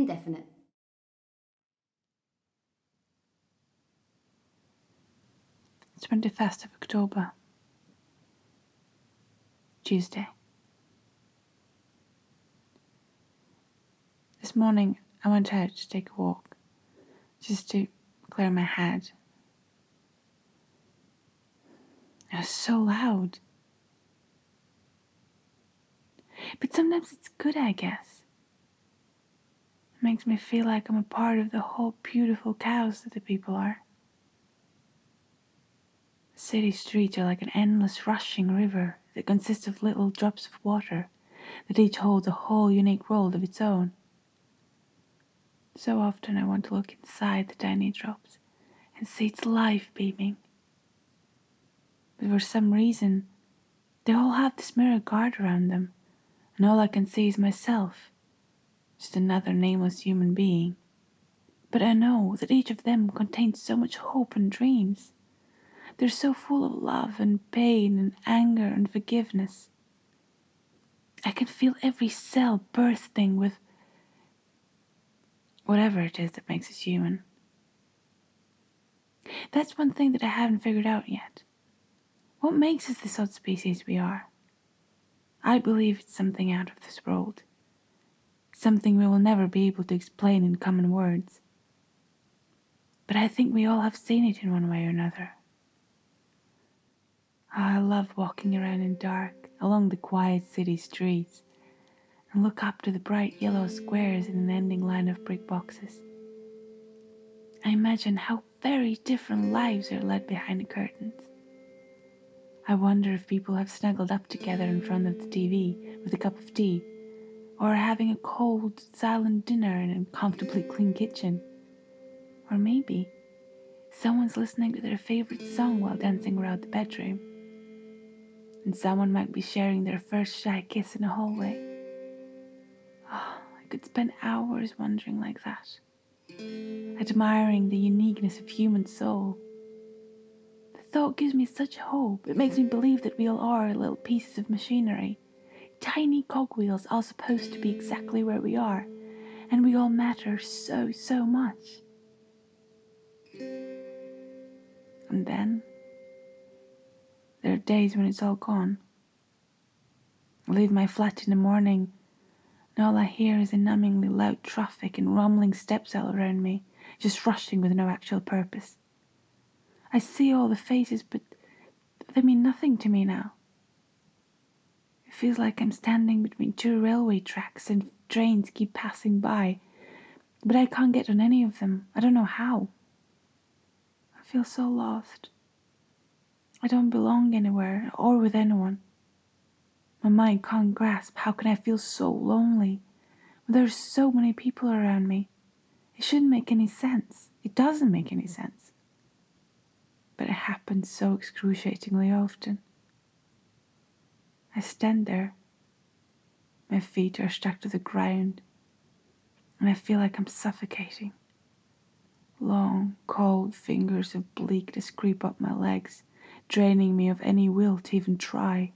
indefinite. It's 21st of October, Tuesday. This morning I went out to take a walk, just to clear my head. It was so loud. But sometimes it's good, I guess. It makes me feel like I'm a part of the whole beautiful chaos that the people are. The city streets are like an endless rushing river that consists of little drops of water that each holds a whole unique world of its own. So often I want to look inside the tiny drops and see its life beaming. But for some reason, they all have this mirror guard around them, and all I can see is myself, just another nameless human being. But I know that each of them contains so much hope and dreams. They're so full of love and pain and anger and forgiveness. I can feel every cell bursting with whatever it is that makes us human. That's one thing that I haven't figured out yet. What makes us this odd species we are? I believe it's something out of this world. Something we will never be able to explain in common words. But I think we all have seen it in one way or another. I love walking around in dark, along the quiet city streets, and look up to the bright yellow squares in an ending line of brick boxes. I imagine how very different lives are led behind the curtains. I wonder if people have snuggled up together in front of the TV with a cup of tea, or are having a cold, silent dinner in a comfortably clean kitchen. Or maybe someone's listening to their favorite song while dancing around the bedroom. And someone might be sharing their first shy kiss in a hallway. Oh, I could spend hours wondering like that, admiring the uniqueness of human soul. The thought gives me such hope. It makes me believe that we all are little pieces of machinery, tiny cogwheels all supposed to be exactly where we are, and we all matter so, so much. And then there are days when it's all gone. I leave my flat in the morning, and all I hear is a numbingly loud traffic and rumbling steps all around me, just rushing with no actual purpose. I see all the faces, but they mean nothing to me now. It feels like I'm standing between two railway tracks and trains keep passing by, but I can't get on any of them. I don't know how. I feel so lost. I don't belong anywhere or with anyone. My mind can't grasp how can I feel so lonely when there's so many people around me. It shouldn't make any sense. It doesn't make any sense. But it happens so excruciatingly often. I stand there. My feet are stuck to the ground, and I feel like I'm suffocating. Long, cold fingers of bleakness creep up my legs, draining me of any will to even try.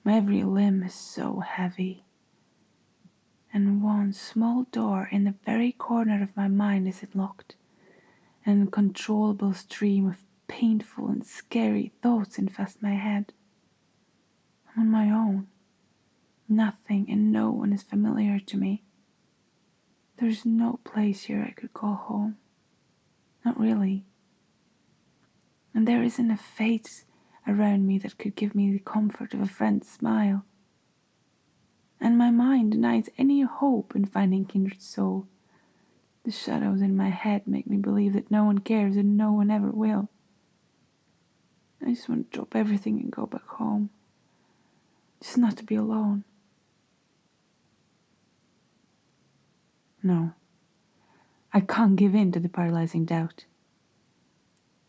My every limb is so heavy. And one small door in the very corner of my mind is unlocked. An uncontrollable stream of painful and scary thoughts infest my head. I'm on my own. Nothing and no one is familiar to me. There's no place here I could call home. Not really. And there isn't a face around me that could give me the comfort of a friend's smile. And my mind denies any hope in finding kindred soul. The shadows in my head make me believe that no one cares and no one ever will. I just want to drop everything and go back home. Just not to be alone. No, I can't give in to the paralyzing doubt.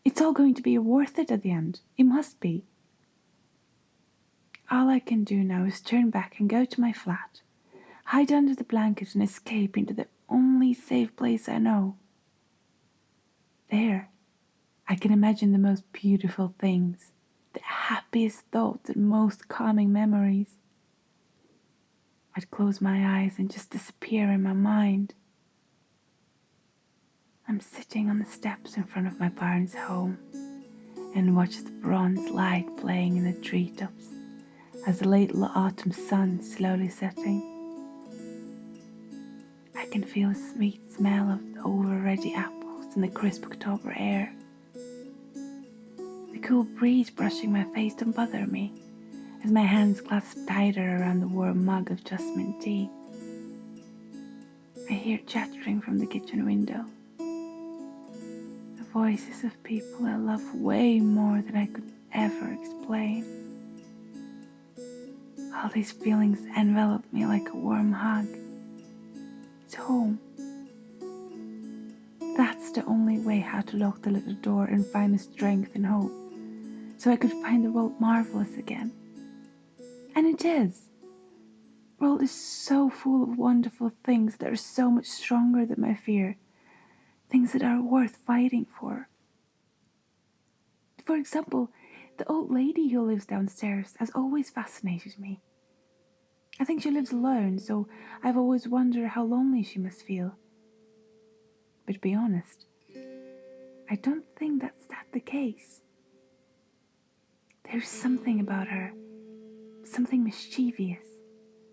It's all going to be worth it at the end. It must be. All I can do now is turn back and go to my flat, hide under the blanket and escape into the only safe place I know. There, I can imagine the most beautiful things, the happiest thoughts and most calming memories. I'd close my eyes and just disappear in my mind, I'm sitting on the steps in front of my parents' home and watch the bronze light playing in the treetops as the late autumn sun slowly setting. I can feel the sweet smell of the over-ready apples in the crisp October air. The cool breeze brushing my face don't bother me as my hands clasp tighter around the warm mug of jasmine tea. I hear chattering from the kitchen window. The voices of people I love way more than I could ever explain. All these feelings envelop me like a warm hug. It's home. That's the only way how to lock the little door and find the strength and hope, so I could find the world marvelous again. And it is. The world is so full of wonderful things that are so much stronger than my fear, things that are worth fighting for. For example, the old lady who lives downstairs has always fascinated me. I think she lives alone, so I've always wondered how lonely she must feel. But to be honest, I don't think that's the case. There's something about her, something mischievous,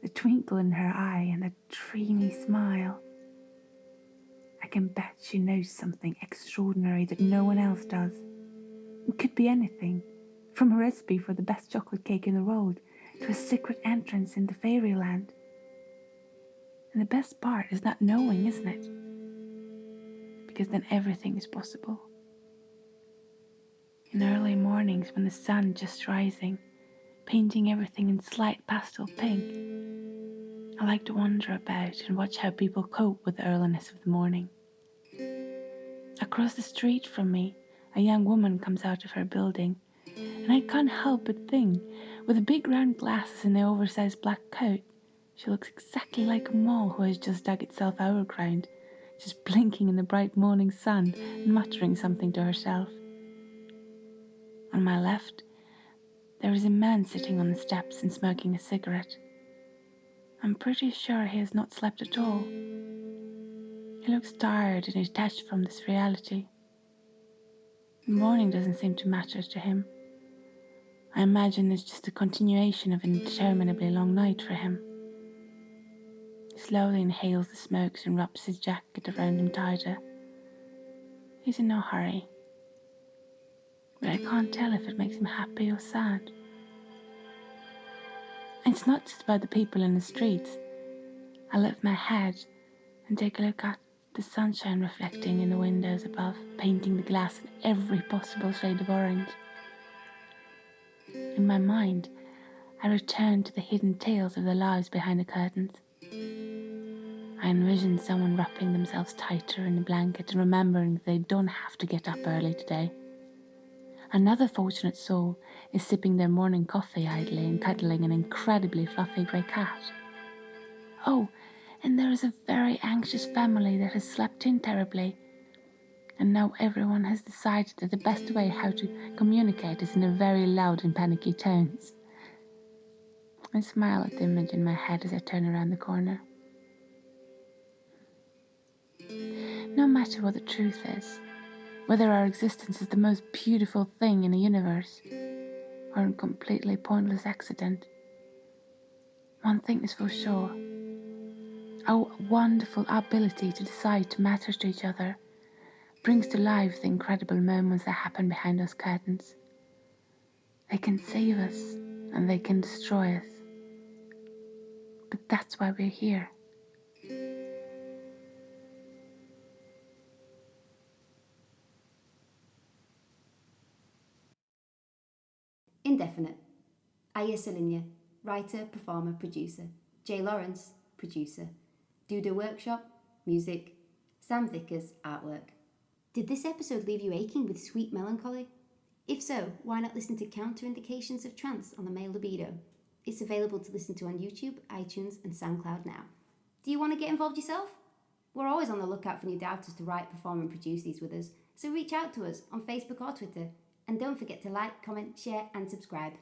the twinkle in her eye and that dreamy smile. I can bet she knows something extraordinary that no one else does. It could be anything, from a recipe for the best chocolate cake in the world to a secret entrance into fairyland. And the best part is not knowing, isn't it? Because then everything is possible. In early mornings when the sun just rising, painting everything in slight pastel pink, I like to wander about and watch how people cope with the earliness of the morning. Across the street from me, a young woman comes out of her building, and I can't help but think, with the big round glasses and the oversized black coat, she looks exactly like a mole who has just dug itself out of ground, just blinking in the bright morning sun and muttering something to herself. On my left, there is a man sitting on the steps and smoking a cigarette. I'm pretty sure he has not slept at all. He looks tired and detached from this reality. The morning doesn't seem to matter to him. I imagine it's just a continuation of an interminably long night for him. He slowly inhales the smokes and wraps his jacket around him tighter. He's in no hurry, but I can't tell if it makes him happy or sad. It's not just about the people in the streets. I lift my head and take a look at the sunshine reflecting in the windows above, painting the glass in every possible shade of orange. In my mind, I return to the hidden tales of the lives behind the curtains. I envision someone wrapping themselves tighter in a blanket and remembering that they don't have to get up early today. Another fortunate soul is sipping their morning coffee idly and cuddling an incredibly fluffy grey cat. Oh, and there is a very anxious family that has slept in terribly, and now everyone has decided that the best way how to communicate is in a very loud and panicky tones. I smile at the image in my head as I turn around the corner. No matter what the truth is, whether our existence is the most beautiful thing in the universe or a completely pointless accident, one thing is for sure. Our wonderful ability to decide to matter to each other brings to life the incredible moments that happen behind those curtains. They can save us and they can destroy us. But that's why we're here. Indefinite. Aija Siliņa, writer, performer, producer. J. Lawrence, producer. Duda Workshop, music. Sam Vickers, artwork. Did this episode leave you aching with sweet melancholy? If so, why not listen to Counter Indications of Trance on the male libido? It's available to listen to on YouTube, iTunes, and SoundCloud now. Do you want to get involved yourself? We're always on the lookout for new doubters to write, perform, and produce these with us, so reach out to us on Facebook or Twitter. And don't forget to like, comment, share, and subscribe.